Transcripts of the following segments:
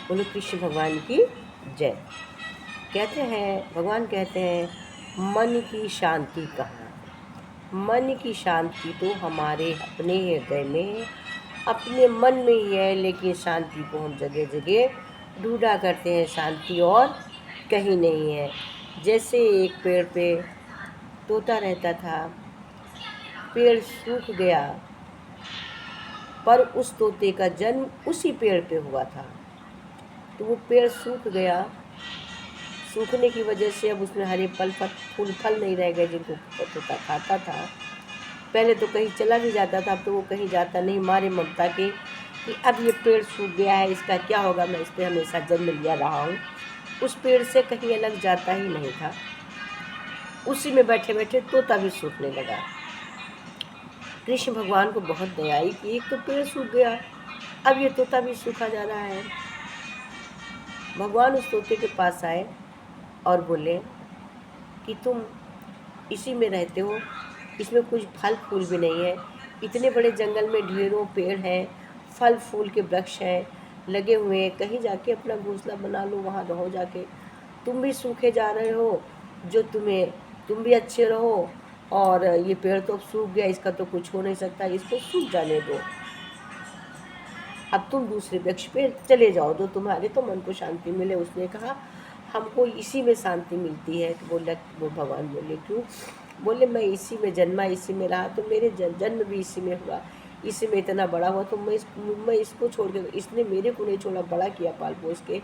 बोलो कृष्ण भगवान की जय। कहते हैं, भगवान कहते हैं, मन की शांति कहाँ है? मन की शांति तो हमारे अपने हृदय में, अपने मन में ही है, लेकिन शांति को हम जगह जगह ढूंढा करते हैं, शांति और कहीं नहीं है। जैसे एक पेड़ पे तोता रहता था, पेड़ सूख गया, पर उस तोते का जन्म उसी पेड़ पे हुआ था, तो वो पेड़ सूख गया। सूखने की वजह से अब उसमें हरे फूल फल नहीं रह गए जिनको तोता खाता था। पहले तो कहीं चला भी जाता था, अब तो वो कहीं जाता नहीं, मारे ममता के कि अब ये पेड़ सूख गया है, इसका क्या होगा, मैं इस पर हमेशा जन्म लिया रहा हूँ। उस पेड़ से कहीं अलग जाता ही नहीं था। उसी में बैठे बैठे तोता भी सूखने लगा। कृष्ण भगवान को बहुत दया आई कि एक तो पेड़ सूख गया, अब ये तोता भी सूखा जा रहा है। भगवान उस तोते के पास आए और बोले कि तुम इसी में रहते हो, इसमें कुछ फल फूल भी नहीं है, इतने बड़े जंगल में ढेरों पेड़ हैं, फल फूल के वृक्ष हैं लगे हुए हैं, कहीं जाके अपना घोंसला बना लो, वहाँ रहो जाके। तुम भी सूखे जा रहे हो, जो तुम भी अच्छे रहो, और ये पेड़ तो अब सूख गया, इसका तो कुछ हो नहीं सकता, इसको सूख जाने दो। अब तुम दूसरे वृक्ष पे चले जाओ, तो तुम्हारे तो मन को शांति मिले। उसने कहा हमको इसी में शांति मिलती है। तो वो भगवान बोले क्यों? बोले मैं इसी में जन्मा, इसी में रहा, तो मेरे जन्म भी इसी में हुआ, इसी में इतना बड़ा हुआ, तो मैं इसको छोड़ के, इसने मेरे को नहीं छोड़ा, बड़ा किया पाल पोस के,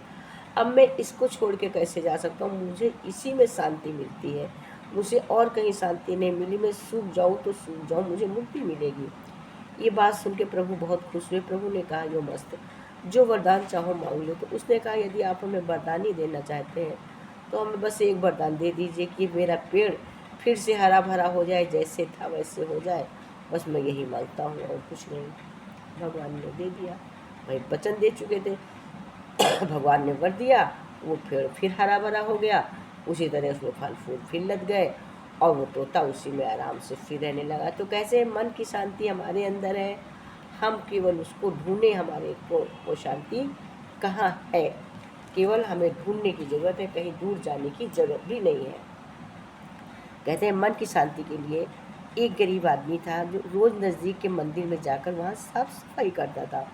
अब मैं इसको छोड़ के कैसे जा सकता हूँ? मुझे इसी में शांति मिलती है, मुझे और कहीं शांति नहीं मिली। मैं सूख जाऊँ तो सूख जाऊँ, मुझे मुक्ति मिलेगी। ये बात सुन के प्रभु बहुत खुश हुए। प्रभु ने कहा यो मस्त, जो वरदान चाहो मांग लो। तो उसने कहा यदि आप हमें वरदान ही देना चाहते हैं तो हमें बस एक वरदान दे दीजिए कि मेरा पेड़ फिर से हरा भरा हो जाए, जैसे था वैसे हो जाए, बस मैं यही मांगता हूँ और कुछ नहीं। भगवान ने दे दिया, भाई वचन दे चुके थे। भगवान ने वर दिया, वो पेड़ फिर हरा भरा हो गया, उसी तरह उसमें फल फूल फिर लग गए, और वो तोता उसी में आराम से फिर रहने लगा। तो कैसे मन की शांति हमारे अंदर है, हम केवल उसको ढूंढे, हमारे को वो शांति कहाँ है, केवल हमें ढूंढने की ज़रूरत है, कहीं दूर जाने की ज़रूरत भी नहीं है। कहते हैं मन की शांति के लिए एक गरीब आदमी था जो रोज़ नज़दीक के मंदिर में जाकर वहाँ साफ सफाई करता था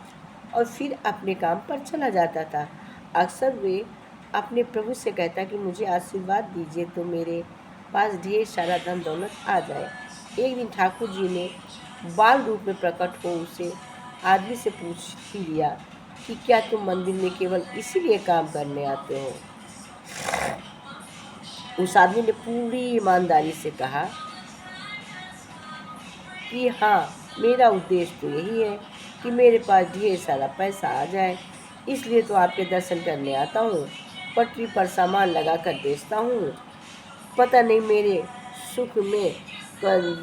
और फिर अपने काम पर चला जाता था। अक्सर वे अपने प्रभु से कहता कि मुझे आशीर्वाद दीजिए तो मेरे पास ढेर सारा धन दौलत आ जाए। एक दिन ठाकुर जी ने बाल रूप में प्रकट हो उसे आदमी से पूछ ही लिया कि क्या तुम मंदिर में केवल इसीलिए काम करने आते हो? उस आदमी ने पूरी ईमानदारी से कहा कि हाँ, मेरा उद्देश्य तो यही है कि मेरे पास ढेर सारा पैसा आ जाए, इसलिए तो आपके दर्शन करने आता हूँ, पटरी पर सामान लगा कर बेचता हूँ, पता नहीं मेरे सुख में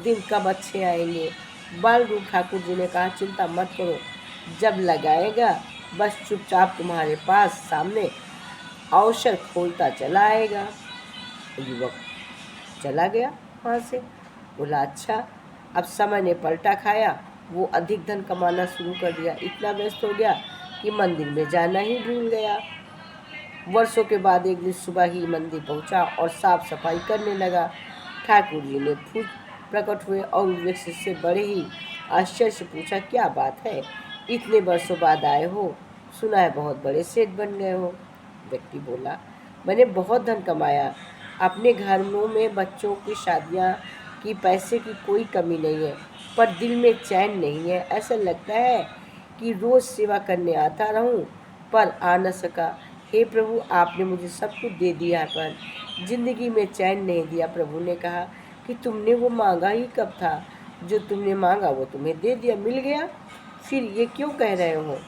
दिन कब अच्छे आएंगे। बाल रूप ठाकुर जी ने कहा चिंता मत करो, जब लगाएगा बस चुपचाप तुम्हारे पास सामने अवसर खोलता चला आएगा। युवक चला गया वहाँ से। बोला अच्छा। अब समय ने पलटा खाया, वो अधिक धन कमाना शुरू कर दिया, इतना व्यस्त हो गया कि मंदिर में जाना ही भूल गया। वर्षों के बाद एक दिन सुबह ही मंदिर पहुंचा और साफ सफाई करने लगा। ठाकुर जी ने खुद प्रकट हुए और व्यक्ति से बड़े ही आश्चर्य से पूछा क्या बात है, इतने वर्षों बाद आए हो, सुना है बहुत बड़े सेठ बन गए हो। व्यक्ति बोला मैंने बहुत धन कमाया, अपने घरों में बच्चों की शादियाँ की, पैसे की कोई कमी नहीं है, पर दिल में चैन नहीं है। ऐसा लगता है कि रोज़ सेवा करने आता रहूं पर आ न सका। हे प्रभु, आपने मुझे सब कुछ दे दिया पर जिंदगी में चैन नहीं दिया। प्रभु ने कहा कि तुमने वो मांगा ही कब था? जो तुमने मांगा वो तुम्हें दे दिया, मिल गया, फिर ये क्यों कह रहे हो?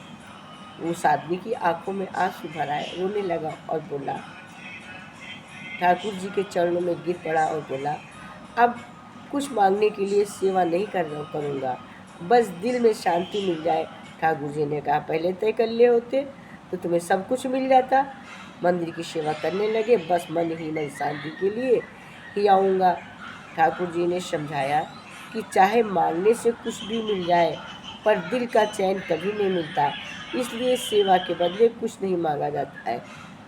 उस आदमी की आंखों में आंसू भर आए, रोने लगा और बोला, ठाकुर जी के चरणों में गिर पड़ा और बोला अब कुछ मांगने के लिए सेवा नहीं करूँगा, बस दिल में शांति मिल जाए। ठाकुर जी ने कहा पहले तय कर लिए होते तो तुम्हें सब कुछ मिल जाता। मंदिर की सेवा करने लगे, बस मन ही मन शांति के लिए ही आऊँगा। ठाकुर जी ने समझाया कि चाहे मांगने से कुछ भी मिल जाए पर दिल का चैन कभी नहीं मिलता। इसलिए सेवा के बदले कुछ नहीं मांगा जाता है।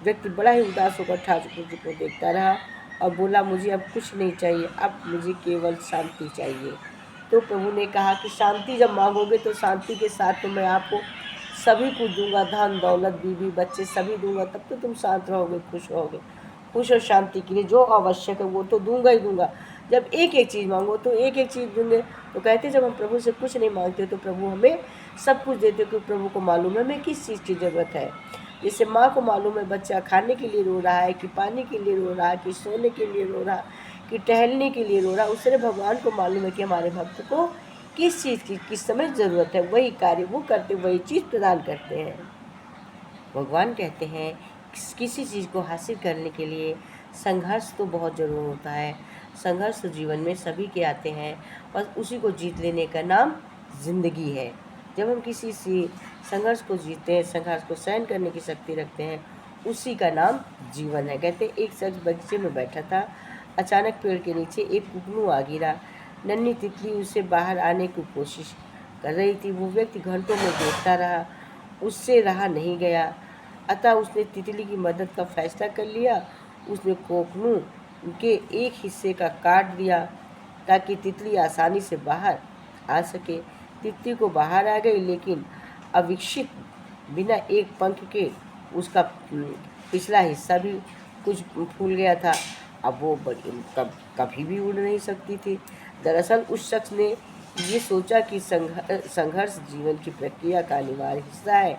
व्यक्ति बड़ा ही उदास होकर ठाकुर जी को देखता रहा और बोला, मुझे अब कुछ नहीं चाहिए, अब मुझे केवल शांति चाहिए। तो प्रभु ने कहा कि शांति जब मांगोगे तो शांति के साथ तो मैं आपको सभी कुछ दूंगा, धन दौलत बीवी बच्चे सभी दूंगा, तब तो तुम शांत रहोगे, खुश रहोगे। खुश और शांति के लिए जो आवश्यक है वो तो दूंगा ही दूंगा। जब एक एक चीज़ मांगो तो एक एक चीज़ दूंगे। तो कहते जब हम प्रभु से कुछ नहीं मांगते तो प्रभु हमें सब कुछ देते, क्योंकि प्रभु को मालूम है हमें किस चीज़ की ज़रूरत है। जैसे माँ को मालूम है बच्चा खाने के लिए रो रहा है, कि पानी के लिए रो रहा है, कि सोने के लिए रो रहा, कि टहलने के लिए रो रहा, उस तरह भगवान को मालूम है कि हमारे भक्त को किस चीज़ की किस समय ज़रूरत है। वही कार्य वो करते, वही चीज़ प्रदान करते हैं। भगवान कहते हैं किसी चीज़ को हासिल करने के लिए संघर्ष तो बहुत ज़रूर होता है। संघर्ष तो जीवन में सभी के आते हैं, बस उसी को जीत लेने का नाम जिंदगी है। जब हम किसी से संघर्ष को जीतते हैं, संघर्ष को सहन करने की शक्ति रखते हैं, उसी का नाम जीवन है। कहते एक शख्स बगीचे में बैठा था, अचानक पेड़ के नीचे एक कुकनू आ गिरा। नन्ही तितली उसे बाहर आने की कोशिश कर रही थी। वो व्यक्ति घंटों में देखता रहा, उससे रहा नहीं गया। अतः उसने तितली की मदद का फैसला कर लिया। उसने कोकनू के एक हिस्से का काट दिया ताकि तितली आसानी से बाहर आ सके। तितली को बाहर आ गई, लेकिन अविकसित बिना एक पंख के उसका पिछला हिस्सा भी कुछ फूल गया था। अब वो कभी भी उड़ नहीं सकती थी। दरअसल उस शख्स ने ये सोचा कि संघर्ष जीवन की प्रक्रिया का अनिवार्य हिस्सा है।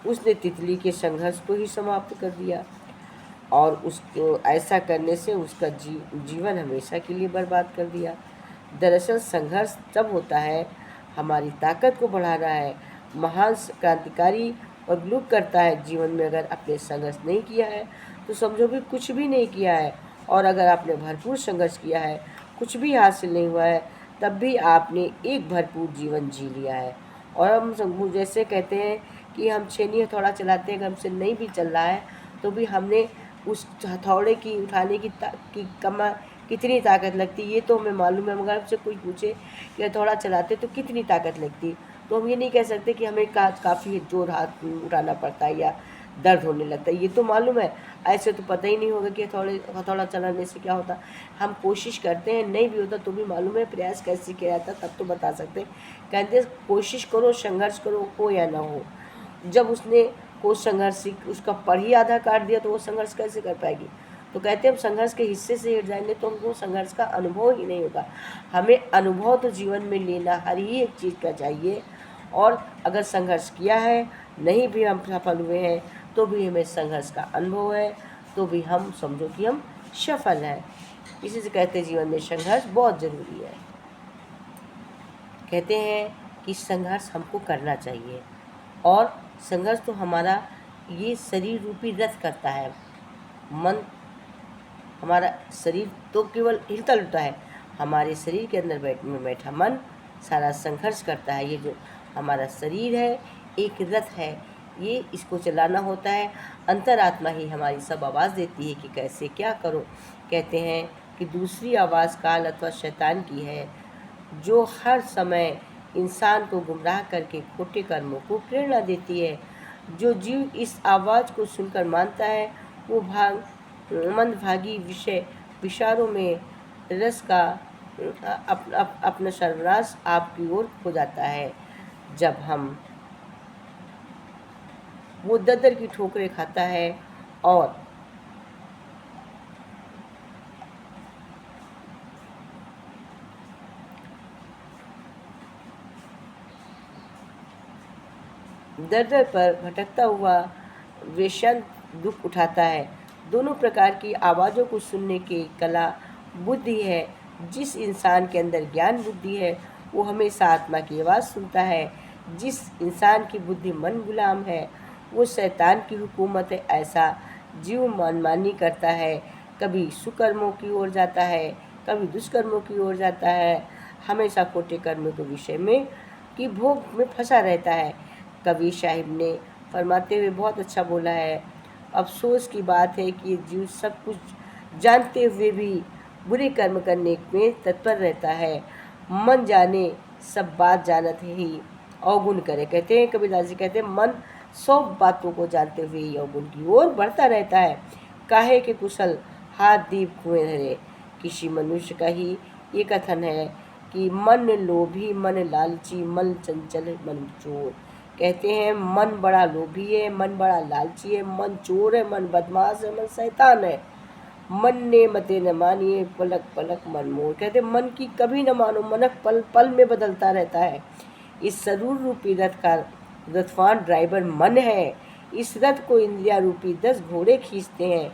उसने तितली के संघर्ष को ही समाप्त कर दिया और उसको ऐसा करने से उसका जीवन हमेशा के लिए बर्बाद कर दिया। दरअसल संघर्ष तब होता है हमारी ताकत को बढ़ा रहा है। महान क्रांतिकारी और ग्लूक करता है जीवन में अगर आपने संघर्ष नहीं किया है तो समझो भी कुछ भी नहीं किया है, और अगर आपने भरपूर संघर्ष किया है, कुछ भी हासिल नहीं हुआ है, तब भी आपने एक भरपूर जीवन जी लिया है। और हम जैसे कहते हैं कि हम छेनी हथौड़ा चलाते हैं, अगर हमसे नहीं भी चल रहा है तो भी हमने उस हथौड़े की उठाने की कितनी ताकत लगती है ये तो हमें मालूम है। मगर हमसे कोई पूछे कि हथौड़ा चलाते तो कितनी ताकत लगती, तो हम ये नहीं कह सकते कि हमें काफ़ी जोर हाथ उठाना पड़ता है या दर्द होने लगता है, ये तो मालूम है। ऐसे तो पता ही नहीं होगा कि हथौड़ा चलाने से क्या होता। हम कोशिश करते हैं, नहीं भी होता तो भी मालूम है प्रयास कैसे किया जाता, तब तो बता सकते। कहते कोशिश करो, संघर्ष करो, हो या ना हो। जब उसने को संघर्ष उसका पढ़ ही आधा काट दिया तो वो संघर्ष कैसे कर पाएगी। तो कहते हैं हम संघर्ष के हिस्से से हट जाएंगे तो हमको संघर्ष का अनुभव ही नहीं होगा। हमें अनुभव तो जीवन में लेना हर ही एक चीज़ का चाहिए, और अगर संघर्ष किया है, नहीं भी हम सफल हुए हैं, तो भी हमें संघर्ष का अनुभव है, तो भी हम समझो कि हम सफल हैं। इसी से कहते हैं जीवन में संघर्ष बहुत ज़रूरी है। कहते हैं कि संघर्ष हमको करना चाहिए, और संघर्ष तो हमारा ये शरीर रूपी रथ करता है। मन, हमारा शरीर तो केवल हिलता डुलता है, हमारे शरीर के अंदर बैठा मन सारा संघर्ष करता है। ये जो हमारा शरीर है एक रथ है, ये इसको चलाना होता है। अंतरात्मा ही हमारी सब आवाज़ देती है कि कैसे क्या करो। कहते हैं कि दूसरी आवाज़ काल अथवा शैतान की है, जो हर समय इंसान को गुमराह करके खोटे कर्मों को प्रेरणा देती है। जो जीव इस आवाज़ को सुनकर मानता है वो मंदभागी विचारों में रस का अपना सर्वनाश आपकी ओर हो जाता है। जब हम वो ददर की ठोकरें खाता है और दर पर भटकता हुआ वेशन दुख उठाता है। दोनों प्रकार की आवाज़ों को सुनने की कला बुद्धि है। जिस इंसान के अंदर ज्ञान बुद्धि है वो हमेशा आत्मा की आवाज़ सुनता है। जिस इंसान की बुद्धि मन गुलाम है वो शैतान की हुकूमत है। ऐसा जीव मनमानी करता है, कभी सुकर्मों की ओर जाता है, कभी दुष्कर्मों की ओर जाता है, हमेशा खोटे कर्मों के विषय में की भोग में फंसा रहता है। कबीर साहिब ने फरमाते हुए बहुत अच्छा बोला है, अफसोस की बात है कि जीव सब कुछ जानते हुए भी बुरे कर्म करने में तत्पर रहता है। मन जाने सब बात जानत ही अवगुण करे। कहते हैं कबीरदास जी कहते हैं मन 100 बातों को जानते हुए यौवन की ओर बढ़ता रहता है। काहे के कुशल हाथ दीप कुएं धरे। किसी मनुष्य का ही ये कथन है कि मन लोभी, मन लालची, मन चंचल, मन चोर। कहते हैं मन बड़ा लोभी है, मन बड़ा लालची है, मन चोर है, मन बदमाश है, मन शैतान है। मन ने मते न मानिए, पलक पलक मन मोर। कहते मन की कभी न मानो, मनक पल पल में बदलता रहता है। इस सरूर रूपी रथ का रथवान ड्राइवर मन है। इस रथ को इंद्रिया रूपी 10 घोड़े खींचते हैं,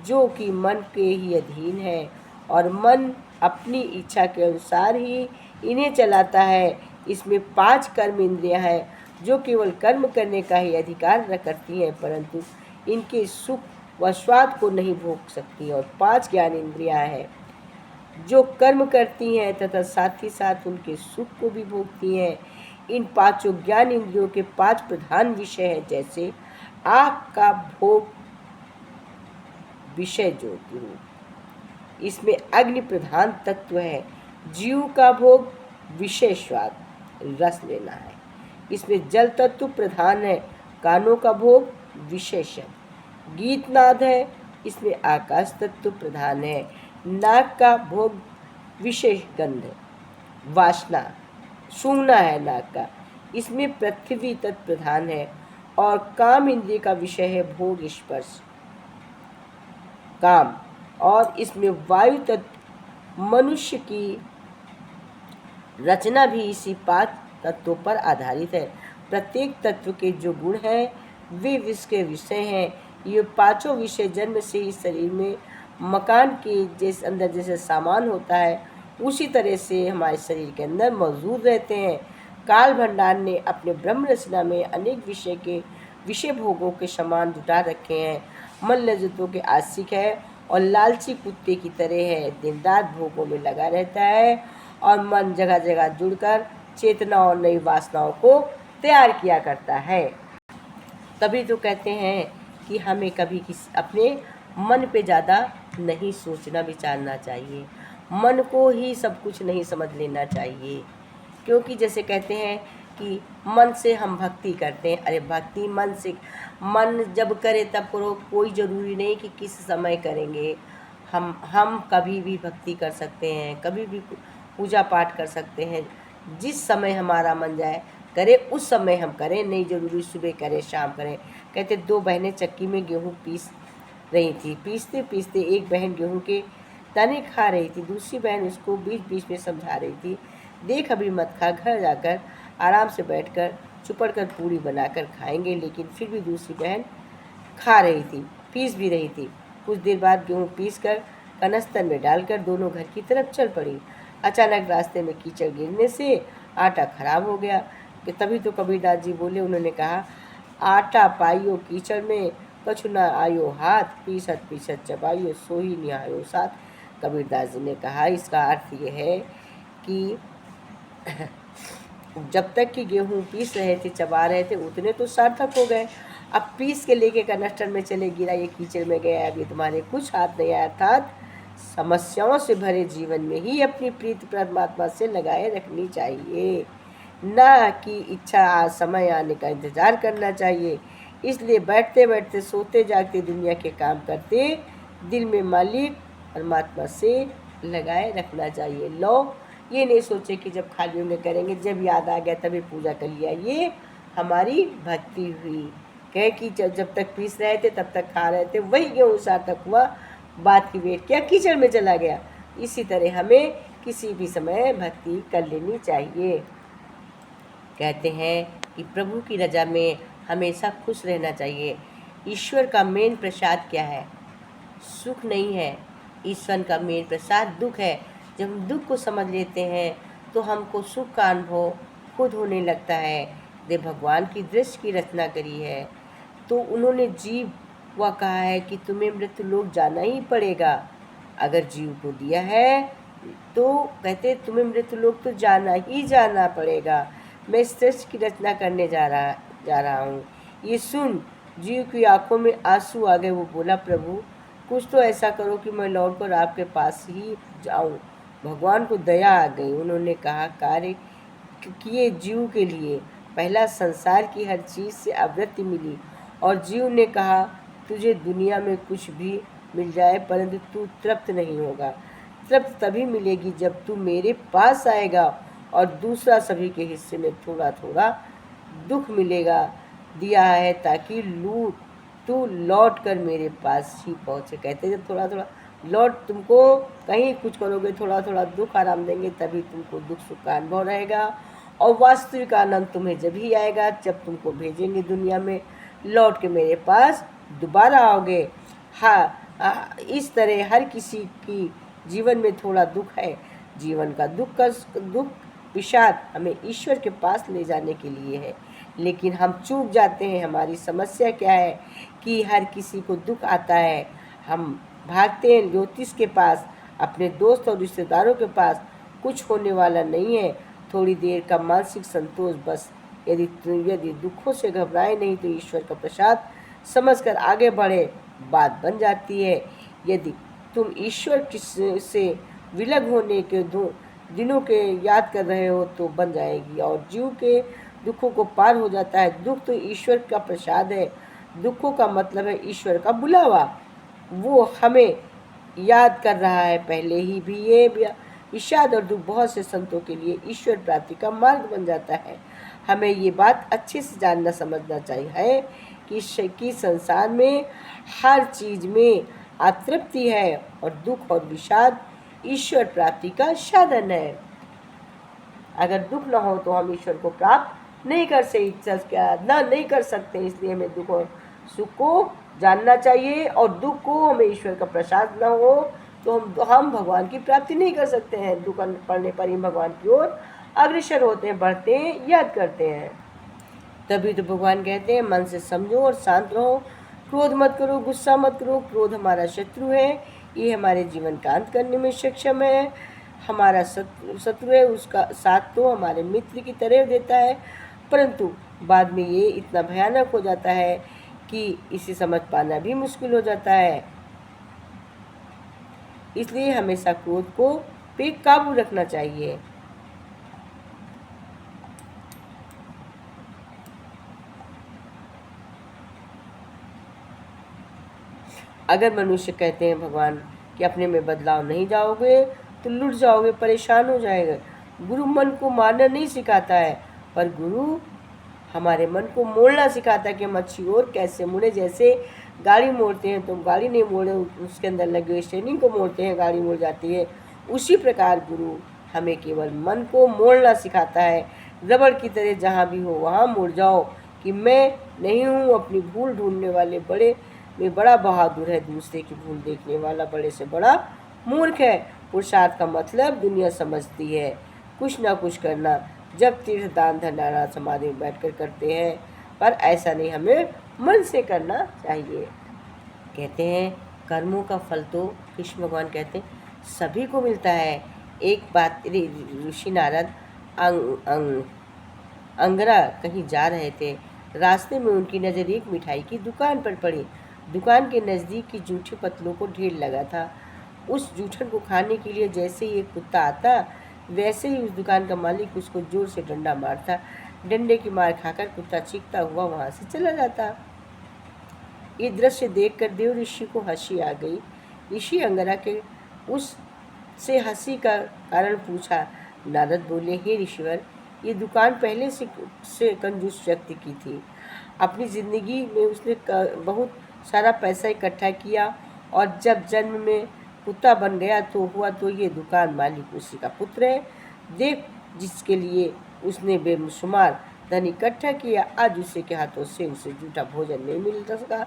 जो कि मन के ही अधीन है, और मन अपनी इच्छा के अनुसार ही इन्हें चलाता है। इसमें 5 कर्म इंद्रियां हैं, जो केवल कर्म करने का ही अधिकार करती हैं, परंतु इनके सुख व स्वाद को नहीं भोग सकती। और 5 ज्ञान इंद्रियां हैं, जो कर्म करती हैं तथा साथ ही साथ उनके सुख को भी भोगती हैं। इन 5 ज्ञान इंद्रियों के 5 प्रधान विषय हैं, जैसे आँख का भोग विषय ज्योति रूप, इसमें अग्नि प्रधान तत्व है। जीव का भोग विषय स्वाद रस लेना है, इसमें जल तत्व प्रधान है। कानों का भोग विषय शब्द गीत नाद है, इसमें आकाश तत्व प्रधान है। नाक का भोग विशेष गंध वासना सूंघना है नाक का, इसमें पृथ्वी तत्व प्रधान है। और काम इंद्रिय का विषय है भोग स्पर्श काम, और इसमें वायु तत्व। मनुष्य की रचना भी इसी 5 तत्वों पर आधारित है। प्रत्येक तत्व के जो गुण हैं वे विश्व के विषय हैं। ये 5 विषय जन्म से ही शरीर में मकान के जैसे अंदर जैसे सामान होता है, उसी तरह से हमारे शरीर के अंदर मौजूद रहते हैं। काल भंडार ने अपने ब्रह्म रचना में अनेक विषय भोगों के सामान जुटा रखे हैं। मन लज्जतों के आशिक है और लालची कुत्ते की तरह है, दिन रात भोगों में लगा रहता है, और मन जगह जगह जुड़कर चेतना और नई वासनाओं को तैयार किया करता है। तभी तो कहते हैं कि हमें कभी अपने मन पे ज़्यादा नहीं सोचना विचारना चाहिए, मन को ही सब कुछ नहीं समझ लेना चाहिए। क्योंकि जैसे कहते हैं कि मन से हम भक्ति करते हैं, अरे भक्ति मन जब करे तब करो, कोई ज़रूरी नहीं कि किस समय करेंगे। हम कभी भी भक्ति कर सकते हैं, कभी भी पूजा पाठ कर सकते हैं, जिस समय हमारा मन जाए करे उस समय हम करें, नहीं ज़रूरी सुबह करें शाम करें। कहते 2 बहनें चक्की में गेहूँ पीस रही थी, पीसते पीसते एक बहन गेहूँ के दाने खा रही थी, दूसरी बहन उसको बीच बीच में समझा रही थी, देख अभी मत खा, घर जाकर आराम से बैठकर चुपड़ कर पूरी बनाकर खाएंगे। लेकिन फिर भी दूसरी बहन खा रही थी, पीस भी रही थी। कुछ देर बाद गेहूँ पीस कर कनस्तर में डालकर दोनों घर की तरफ चल पड़ी। अचानक रास्ते में कीचड़ गिरने से आटा खराब हो गया। कि तभी तो कबीरदास जी बोले, उन्होंने कहा आटा पाइयो कीचड़ में, कछु न आयो हाथ, पीसत पीसत चबाइयो, सोही निहायो साथ। कबीरदास जी ने कहा इसका अर्थ ये है कि जब तक कि गेहूँ पीस रहे थे, चबा रहे थे, उतने तो सार्थक हो गए। अब पीस के लेके कनस्टर में चले गिरा, ये कीचड़ में गया, अब ये तुम्हारे कुछ हाथ नहीं आया। अर्थात समस्याओं से भरे जीवन में ही अपनी प्रीति परमात्मा से लगाए रखनी चाहिए, ना कि इच्छा समय आने का इंतज़ार करना चाहिए। इसलिए बैठते बैठते सोते जागते दुनिया के काम करते दिल में मालिक परमात्मा से लगाए रखना चाहिए। लो ये नहीं सोचे कि जब खाली होंगे करेंगे, जब याद आ गया तभी पूजा कर लिया, ये हमारी भक्ति हुई। कहे कि जब तक पीस रहे थे तब तक खा रहे थे, वही गेहूँ सार्थक हुआ, बात की वेट किया, कीचड़ में चला गया। इसी तरह हमें किसी भी समय भक्ति कर लेनी चाहिए। कहते हैं कि प्रभु की रजा में हमेशा खुश रहना चाहिए। ईश्वर का मेन प्रसाद क्या है? सुख नहीं है, ईश्वर का मेन प्रसाद दुख है। जब हम दुख को समझ लेते हैं तो हमको सुख का अनुभव खुद होने लगता है। देव भगवान की दृश्य की रचना करी है तो उन्होंने जीव वह कहा है कि तुम्हें मृत्यु लोक जाना ही पड़ेगा। अगर जीव को दिया है तो कहते तुम्हें मृत्यु लोक तो जाना पड़ेगा। मैं इस दृश्य की रचना करने जा रहा हूँ, ये सुन जीव की आंखों में आंसू आ गए। वो बोला प्रभु कुछ तो ऐसा करो कि मैं लौटकर आपके पास ही जाऊँ। भगवान को दया आ गई, उन्होंने कहा कार्य किए जीव के लिए, पहला संसार की हर चीज़ से आवृत्ति मिली और जीव ने कहा, तुझे दुनिया में कुछ भी मिल जाए परंतु तू तृप्त नहीं होगा। तृप्त तभी मिलेगी जब तू मेरे पास आएगा और दूसरा सभी के हिस्से में थोड़ा थोड़ा दुख मिलेगा दिया है ताकि तू लौट कर मेरे पास ही पहुँचे। कहते जब थोड़ा थोड़ा तुमको कहीं कुछ करोगे, थोड़ा थोड़ा दुख आराम देंगे, तभी तुमको दुख सुख का अनुभव रहेगा और वास्तविक आनंद तुम्हें जब ही आएगा जब तुमको भेजेंगे दुनिया में, लौट के मेरे पास दोबारा आओगे। हाँ, इस तरह हर किसी की जीवन में थोड़ा दुख है। जीवन का दुख विषाद हमें ईश्वर के पास ले जाने के लिए है, लेकिन हम चूक जाते हैं। हमारी समस्या क्या है कि हर किसी को दुख आता है, हम भागते हैं ज्योतिष के पास, अपने दोस्त और रिश्तेदारों के पास। कुछ होने वाला नहीं है, थोड़ी देर का मानसिक संतोष बस। यदि दुखों से घबराए नहीं तो ईश्वर का प्रसाद समझकर आगे बढ़े, बात बन जाती है। यदि तुम ईश्वर से विलग होने के दिनों के याद कर रहे हो तो बन जाएगी और जीव के दुखों को पार हो जाता है। दुख तो ईश्वर का प्रसाद है। दुखों का मतलब है ईश्वर का बुलावा, वो हमें याद कर रहा है पहले ही भी। ये विषाद और दुख बहुत से संतों के लिए ईश्वर प्राप्ति का मार्ग बन जाता है। हमें ये बात अच्छे से जानना समझना चाहिए कि संसार में हर चीज़ में अतृप्ति है और दुख और विषाद ईश्वर प्राप्ति का साधन है। अगर दुख न हो तो हम ईश्वर को प्राप्त नहीं कर सकते। इसलिए हमें दुख और सुख को जानना चाहिए और दुख को हमें ईश्वर का प्रसाद न हो तो हम भगवान की प्राप्ति नहीं कर सकते हैं। दुख पड़ने पर ही भगवान की ओर अग्रसर होते हैं, बढ़ते हैं, याद करते हैं। तभी तो भगवान कहते हैं मन से समझो और शांत रहो, क्रोध मत करो, गुस्सा मत करो। क्रोध हमारा शत्रु है, ये हमारे जीवन का अंत करने में सक्षम है। हमारा शत्रु है, उसका साथ तो हमारे मित्र की तरह देता है, परंतु बाद में ये इतना भयानक हो जाता है कि इसे समझ पाना भी मुश्किल हो जाता है। इसलिए हमेशा क्रोध को पे काबू रखना चाहिए। अगर मनुष्य कहते हैं भगवान कि अपने में बदलाव नहीं जाओगे तो लुट जाओगे, परेशान हो जाएगा। गुरु मन को मारना नहीं सिखाता है, पर गुरु हमारे मन को मोड़ना सिखाता है कि मच्छी और कैसे मुड़े। जैसे गाड़ी मोड़ते हैं तो गाड़ी नहीं मोड़े, उसके अंदर लगे हुए स्टेयरिंग को मोड़ते हैं, गाड़ी मुड़ जाती है। उसी प्रकार गुरु हमें केवल मन को मोड़ना सिखाता है। रबड़ की तरह जहाँ भी हो वहाँ मुड़ जाओ कि मैं नहीं हूँ अपनी भूल ढूंढने वाले बड़े में बड़ा बहादुर है, दूसरे की भूल देखने वाला बड़े से बड़ा मूर्ख है। पुरुषार्थ का मतलब दुनिया समझती है कुछ ना कुछ करना, जब तीर्थ दान धर्म समाधि में बैठकर करते हैं, पर ऐसा नहीं, हमें मन से करना चाहिए। कहते हैं कर्मों का फल तो कृष्ण भगवान कहते हैं सभी को मिलता है। एक बात, ऋषि नारद अंगरा कहीं जा रहे थे। रास्ते में उनकी नज़र एक मिठाई की दुकान पर पड़ी। दुकान के नज़दीक की जूठी पत्तलों को ढेर लगा था। उस जूठन को खाने के लिए जैसे ही एक कुत्ता आता वैसे ही उस दुकान का मालिक उसको जोर से डंडा मारता। डंडे की मार खाकर कुत्ता चीखता हुआ वहाँ से चला जाता। ये दृश्य देखकर देव ऋषि को हंसी आ गई। ऋषि अंगरा के उस से हंसी का कारण पूछा। नारद बोले, हे ऋषिवर, ये दुकान पहले से कंजूस व्यक्ति की थी। अपनी ज़िंदगी में उसने बहुत सारा पैसा इकट्ठा किया और जब जन्म में कुत्ता बन गया तो हुआ तो ये दुकान मालिक उसी का पुत्र है। देख, जिसके लिए उसने बेशुमार धन इकट्ठा किया, आज उसी के हाथों से उसे झूठा भोजन नहीं मिल सका।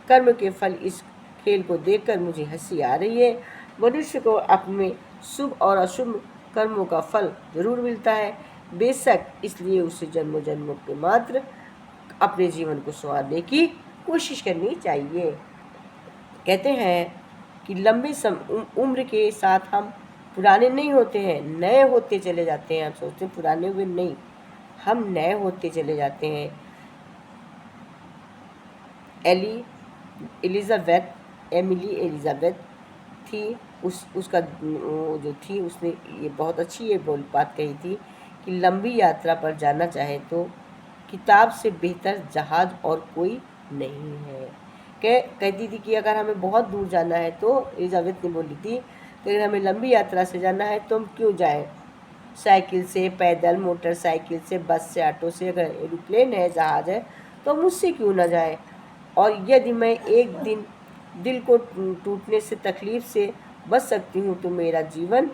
कर्म के फल, इस खेल को देखकर मुझे हंसी आ रही है। मनुष्य को अपने शुभ और अशुभ कर्मों का फल जरूर मिलता है बेशक, इसलिए उसे जन्मों जन्मों के मात्र अपने जीवन को संवारने की कोशिश करनी चाहिए। कहते हैं कि लंबी उम्र के साथ हम पुराने नहीं होते हैं, नए होते चले जाते हैं। हम सोचते हैं पुराने हुए, नहीं, हम नए होते चले जाते हैं। एमिली एलिजाबेथ थी, उसका जो थी, उसने ये बहुत अच्छी ये बात कही थी कि लंबी यात्रा पर जाना चाहे तो किताब से बेहतर जहाज और कोई नहीं है। कहती थी कि अगर हमें बहुत दूर जाना है तो, एलिजाबेथ ने बोली थी कि अगर हमें लंबी यात्रा से जाना है तो हम क्यों जाएं, साइकिल से, पैदल, मोटरसाइकिल से, बस से, ऑटो से, अगर एरोप्लेन है, जहाज है, तो हम उससे क्यों ना जाएं। और यदि मैं एक दिन दिल को टूटने से, तकलीफ से बच सकती हूँ तो मेरा जीवन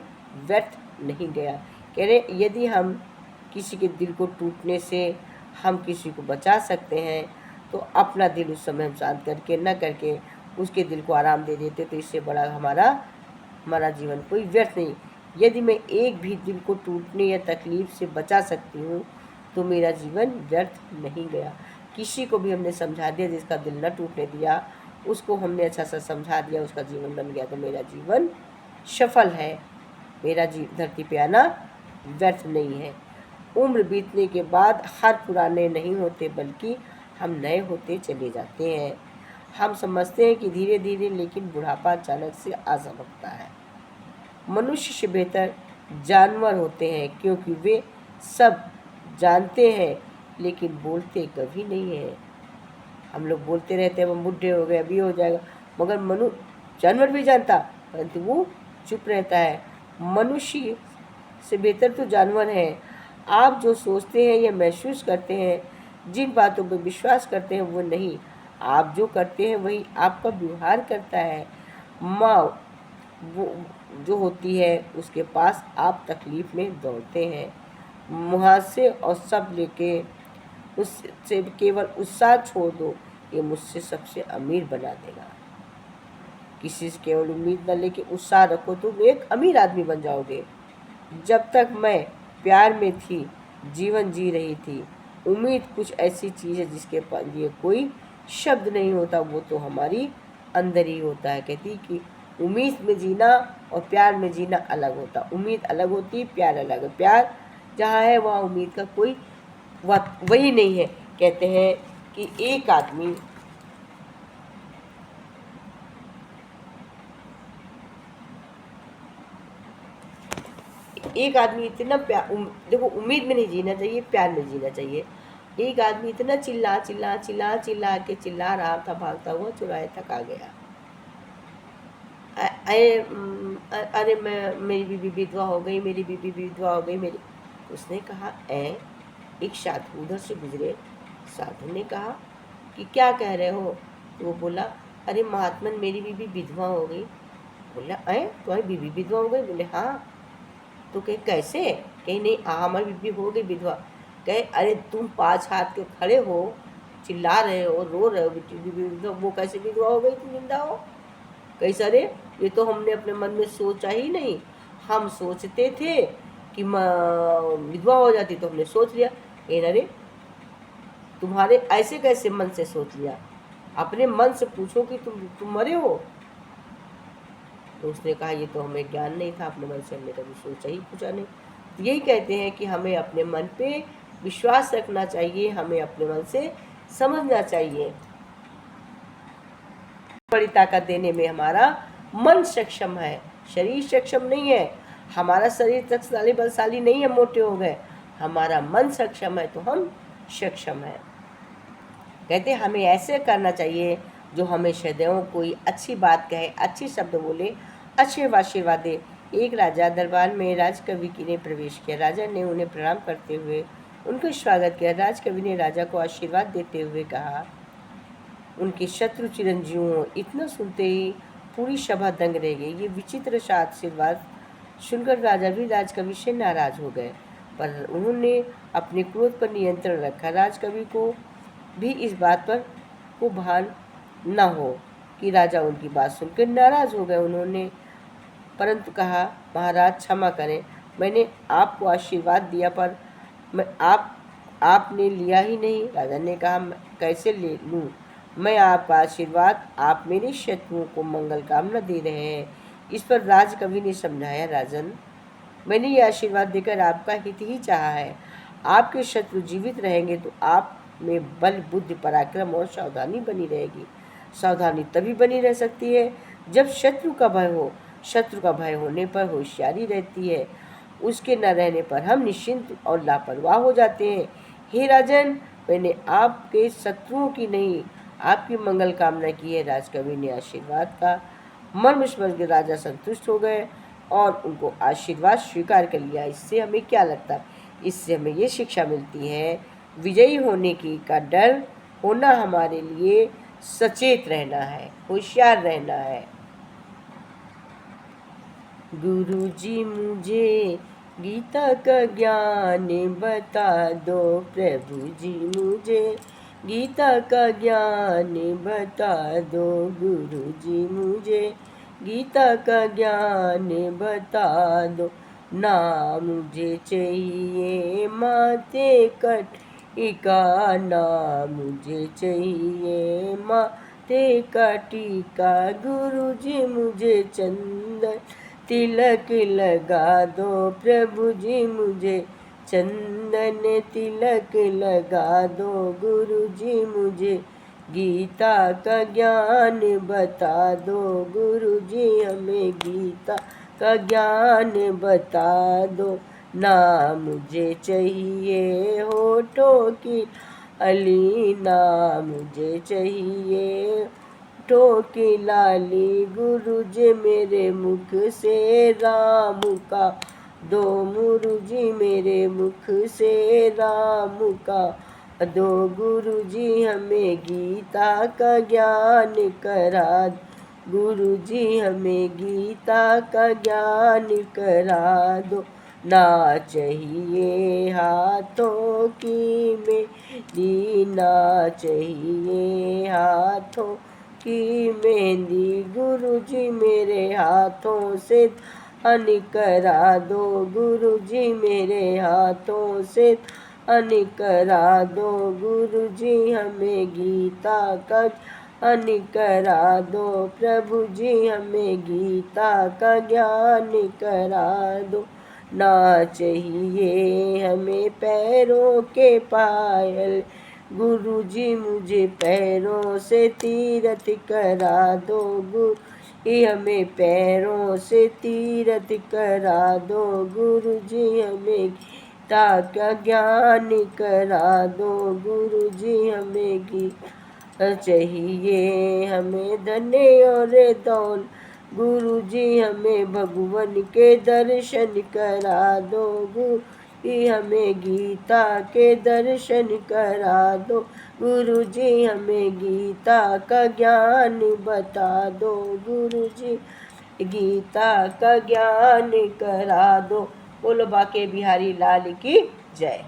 व्यर्थ नहीं गया। कह रहे यदि हम किसी के दिल को टूटने से हम किसी को बचा सकते हैं तो अपना दिल उस समय हम शांत करके न करके उसके दिल को आराम दे देते, तो इससे बड़ा हमारा जीवन कोई व्यर्थ नहीं। यदि मैं एक भी दिल को टूटने या तकलीफ से बचा सकती हूँ तो मेरा जीवन व्यर्थ नहीं गया। किसी को भी हमने समझा दिया, जिसका दिल न टूटने दिया, उसको हमने अच्छा सा समझा दिया, उसका जीवन बन गया, तो मेरा जीवन सफल है। मेरा धरती पे आना व्यर्थ नहीं है। उम्र बीतने के बाद हर पुराने नहीं होते, बल्कि हम नए होते चले जाते हैं। हम समझते हैं कि धीरे धीरे, लेकिन बुढ़ापा अचानक से आ सकता है। मनुष्य से बेहतर जानवर होते हैं, क्योंकि वे सब जानते हैं लेकिन बोलते कभी नहीं है। हम लोग बोलते रहते हैं हम बुढ़े हो गए, अभी हो जाएगा, मगर जानवर भी जानता, परंतु वो चुप रहता है। मनुष्य से बेहतर तो जानवर हैं। आप जो सोचते हैं या महसूस करते हैं, जिन बातों पर विश्वास करते हैं, वो नहीं, आप जो करते हैं वही आपका व्यवहार करता है। माँ वो जो होती है उसके पास आप तकलीफ में दौड़ते हैं, मुहासे और सब लेके उससे केवल उत्साह छोड़ दो, ये मुझसे सबसे अमीर बना देगा। किसी से केवल उम्मीद न लेके उत्साह रखो, तुम एक अमीर आदमी बन जाओगे। जब तक मैं प्यार में थी, जीवन जी रही थी। उम्मीद कुछ ऐसी चीज़ है जिसके लिए कोई शब्द नहीं होता, वो तो हमारी अंदर ही होता है। कहती कि उम्मीद में जीना और प्यार में जीना अलग होता, उम्मीद अलग होती, प्यार अलग है। प्यार जहाँ है वहाँ उम्मीद का कोई वही नहीं है। कहते हैं कि एक आदमी इतना देखो, उम्मीद में नहीं जीना चाहिए, प्यार में जीना चाहिए। एक आदमी इतना चिल्ला चिल्ला चिल्ला चिल्ला के चिल्ला रहा था, भागता हुआ चुराहे तक आ गया। अरे मेरी बीबी विधवा हो गई, मेरी बीबी विधवा हो गई, मेरी। उसने कहा एक साधु उधर से गुजरे। साधु ने कहा कि क्या कह रहे हो? तो वो बोला, अरे महात्मन, मेरी बीबी विधवा हो गई। बोला, तुम्हारी बीबी विधवा हो गई? बोले, हाँ। तो कहे कैसे? कहीं नहीं, हमारी बीबी हो गई विधवा। कहे, अरे तुम 5 हाथ के खड़े हो, चिल्ला रहे हो, रो रहे हो, बीबी विधवा, वो कैसे विधवा हो गई? तुम जिंदा हो? कैसे? अरे ये तो हमने अपने मन में सोचा ही नहीं। हम सोचते थे कि विधवा हो जाती, तो हमने सोच लिया। अरे तुम्हारे ऐसे कैसे मन से सोच लिया? अपने मन से पूछो कि तुम मरे हो। तो उसने कहा, ये तो हमें ज्ञान नहीं था, अपने मन से हमने कभी सोचा ही पूछा नहीं। तो यही कहते हैं कि हमें अपने मन पे विश्वास रखना चाहिए, हमें अपने मन से समझना चाहिए। बड़ी ताकत देने में हमारा मन सक्षम है, शरीर सक्षम नहीं है। हमारा शरीर शक्तिशाली बलशाली नहीं है, मोटे हो गए, हमारा मन सक्षम है तो हम सक्षम है। कहते हमें ऐसे करना चाहिए जो हमें सदैव कोई अच्छी बात कहे, अच्छी शब्द बोले, अच्छे आशीर्वाद दे। एक राजा दरबार में राजकवि की ने प्रवेश किया। राजा ने उन्हें प्रणाम करते हुए उनका स्वागत किया। राजकवि ने राजा को आशीर्वाद देते हुए कहा, उनके शत्रु चिरंजीव हों। इतना सुनते ही पूरी सभा दंग रह गई। ये विचित्र सा आशीर्वाद सुनकर राजा भी राजकवि से नाराज हो गए, पर उन्होंने अपने क्रोध पर नियंत्रण रखा। राजकवि को भी इस बात पर को भान न हो कि राजा उनकी बात सुनकर नाराज हो गए। उन्होंने परंतु कहा, महाराज क्षमा करें, मैंने आपको आशीर्वाद दिया पर आपने लिया ही नहीं। राजा ने कहा, कैसे ले लूँ मैं आपका आशीर्वाद? आप मेरे शत्रुओं को मंगल कामना दे रहे हैं। इस पर राजकवि ने समझाया, राजन, मैंने ये आशीर्वाद देकर आपका हित ही चाहा है। आपके शत्रु जीवित रहेंगे तो आप में बल, बुद्धि, पराक्रम और सावधानी बनी रहेगी। सावधानी तभी बनी रह सकती है जब शत्रु का भय हो। शत्रु का भय होने पर होशियारी रहती है, उसके न रहने पर हम निश्चिंत और लापरवाह हो जाते हैं। हे राजन, मैंने आपके शत्रुओं की नहीं, आपकी मंगल कामना की है। राजकवि ने आशीर्वाद का मर्म समझ के राजा संतुष्ट हो गए और उनको आशीर्वाद स्वीकार कर लिया। इससे हमें क्या लगता है? इससे हमें ये शिक्षा मिलती है, विजयी होने की का डर होना हमारे लिए सचेत रहना है, होशियार रहना है। गुरुजी मुझे गीता का ज्ञान बता दो, प्रभु जी मुझे गीता का ज्ञान बता दो, गुरुजी मुझे गीता का ज्ञान बता दो। ना मुझे चाहिए माथे टीका, ना मुझे चाहिए माथे का टीका, गुरुजी मुझे चंदन तिलक लगा दो, प्रभु जी मुझे चंदन तिलक लगा दो, गुरु जी मुझे गीता का ज्ञान बता दो, गुरु जी हमें गीता का ज्ञान बता दो। ना मुझे चाहिए होठों की अली, ना मुझे चाहिए की लाली, गुरु जी मेरे मुख से राम का दो, गुरु जी मेरे मुख से राम का दो, गुरु जी हमें गीता का ज्ञान करा, गुरु जी हमें गीता का ज्ञान करा दो। ना चाहिए हाथों की मेहंदी, ना चाहिए हाथों की मेहंदी, गुरु जी मेरे हाथों से धन करा दो, गुरु जी मेरे हाथों से धन करा दो, गुरु जी हमें गीता का ज्ञान करा दो, प्रभु जी हमें गीता का ज्ञान करा दो। ना चाहिए हमें पैरों के पायल, गुरु जी मुझे पैरों से तीरथ करा दो, गुरु जी हमें पैरों से तीरथ करा दो, गुरु जी हमें गीता का ज्ञान करा दो, गुरु जी हमें गीता चाहिए, हमें धन और दौलत, गुरु जी हमें भगवान के दर्शन करा दो, गुरु जी हमें गीता के दर्शन करा दो, गुरु जी हमें गीता का ज्ञान बता दो, गुरु जी गीता का ज्ञान करा दो। बोलो बाके बिहारी लाल की जय।